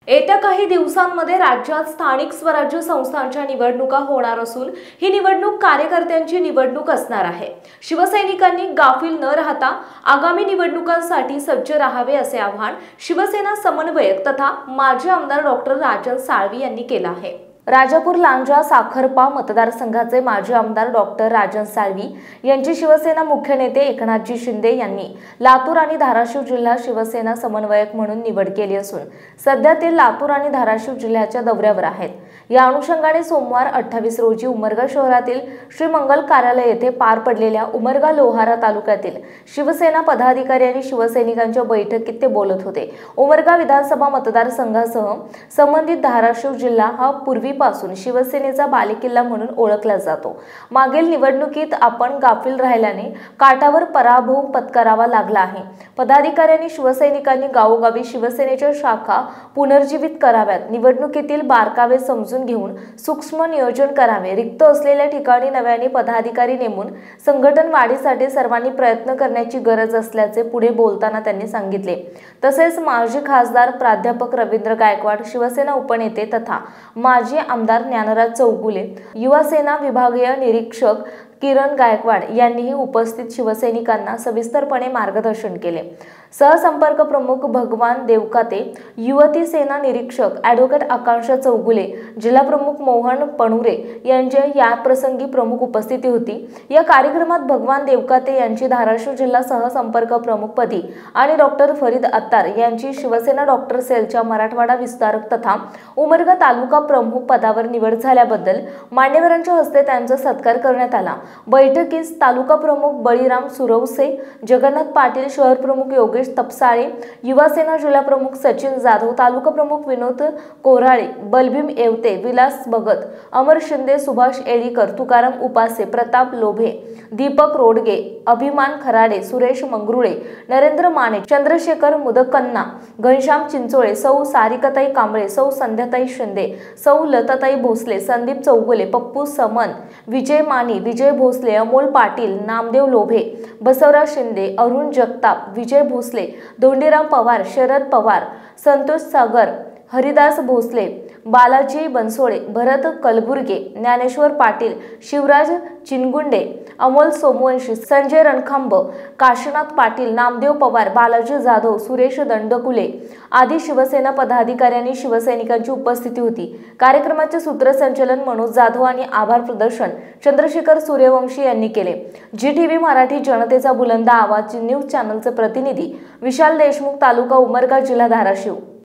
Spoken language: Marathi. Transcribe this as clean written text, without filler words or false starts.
येत्या काही दिवसांमध्ये राज्यात स्थानिक स्वराज्य संस्थांच्या निवडणुका होणार असून ही निवडणूक कार्यकर्त्यांची निवडणूक असणार आहे। शिवसैनिकांनी गाफील न राहता आगामी निवडणुकांसाठी सज्ज राहावे असे आवाहन शिवसेना समन्वयक तथा माजी आमदार डॉक्टर राजन साळवी यांनी केले आहे। राजापूर लांजा साखरपा मतदारसंघाचे माजी आमदार डॉक्टर राजन साळवी यांची शिवसेना मुख्य नेते एकनाथजी शिंदे यांनी लातूर आणि धाराशिव जिल्हा शिवसेना समन्वयक म्हणून निवड केली असून सध्या ते लातूर आणि धाराशिव जिल्ह्याच्या दौऱ्यावर आहेत। या अनुषंगाने सोमवार 28 रोजी उमरगा शहरातील श्री मंगल कार्यालय येथे पार पडलेल्या उमरगा लोहारा तालुक्यातील शिवसेना पदाधिकारी आणि शिवसैनिकांच्या बैठकीत ते बोलत होते। उमरगा विधानसभा मतदारसंघासह संबंधित धाराशिव जिल्हा हा पूर्वीपासून शिवसेनेचा बालेकिल्ला म्हणून ओळखला जातो। मागील निवडणुकीत आपण गाफील राहिल्याने काठावर पराभव पत्करावा लागला आहे। पदाधिकाऱ्यांनी शिवसैनिकांनी गावोगावी शिवसेनेच्या शाखा पुनर्जीवित कराव्यात, निवडणुकीतील बारकावे समजून घेऊन सूक्ष्म नियोजन करावे, रिक्त असलेल्या ठिकाणी नव्याने पदाधिकारी नेमून संघटन वाढीसाठी सर्वांनी प्रयत्न करण्याची गरज असल्याचे पुढे बोलताना त्यांनी सांगितले। तसेच माजी खासदार प्राध्यापक रवींद्र गायकवाड, शिवसेना उपनेते तथा माजी आमदार ज्ञानराज चौगुले, युवासेना विभागीय निरीक्षक किरण गायकवाड यांनीही उपस्थित शिवसैनिकांना सविस्तरपणे मार्गदर्शन केले। सहसंपर्क प्रमुख भगवान देवकाते, युवती सेना निरीक्षक ॲडव्होकेट आकांक्षा चौगुले, जिल्हा प्रमुख मोहन पणुरे यांच्या या प्रसंगी प्रमुख उपस्थिती होती। या कार्यक्रमात भगवान देवकाते यांची धाराशिव जिल्हा सहसंपर्क प्रमुखपदी आणि डॉक्टर फरीद अत्तार यांची शिवसेना डॉक्टर सेलच्या मराठवाडा विस्तारक तथा उमरगा तालुका प्रमुख पदावर निवड झाल्याबद्दल मान्यवरांच्या हस्ते त्यांचा सत्कार करण्यात आला। बैठकीस तालुका प्रमुख बळीराम सुरवसे, जगन्नाथ पाटील, शहर प्रमुख योगेश तपसाळे, युवासेना जिल्हा प्रमुख सचिन जाधव, तालुका प्रमुख विनोद कोराळे, बलभीम येवते, विलास भगत, अमर शिंदे, सुभाष येळीकर, तुकाराम उपासे, प्रताप लोभे, दीपक रोडगे, अभिमान खराडे, सुरेश मंगरुळे, नरेंद्र माने, चंद्रशेखर मुदकन्ना, घनश्याम चिंचोळे, सौ सारिकाताई कांबळे, सौ संध्याताई शिंदे, सौ लताताई भोसले, संदीप चौगुले, पप्पू समन, विजय मानी, विजय भोसले, अमोल पाटील, नामदेव लोभे, बसवराज शिंदे, अरुण जगताप, विजय भोसले, धोंडीराम पवार, शरद पवार, संतोष सागर, हरिदास भोसले, बालाजी बनसोडे, भरत कलबुर्गे, ज्ञानेश्वर पाटील, शिवराज चिनगुंडे, अमोल सोमवंशी, संजय रणखांब, काशीनाथ पाटील, नामदेव पवार, बालाजी जाधव, सुरेश दंडकुले आदी शिवसेना पदाधिकाऱ्यांनी शिवसैनिकांची उपस्थिती होती। कार्यक्रमाचे सूत्रसंचालन मनोज जाधव आणि आभार प्रदर्शन चंद्रशेखर सूर्यवंशी यांनी केले। GTV मराठी जनतेचा बुलंद आवाज न्यूज चॅनलचे प्रतिनिधी विशाल देशमुख, तालुका उमरगा, जिल्हा धाराशिव।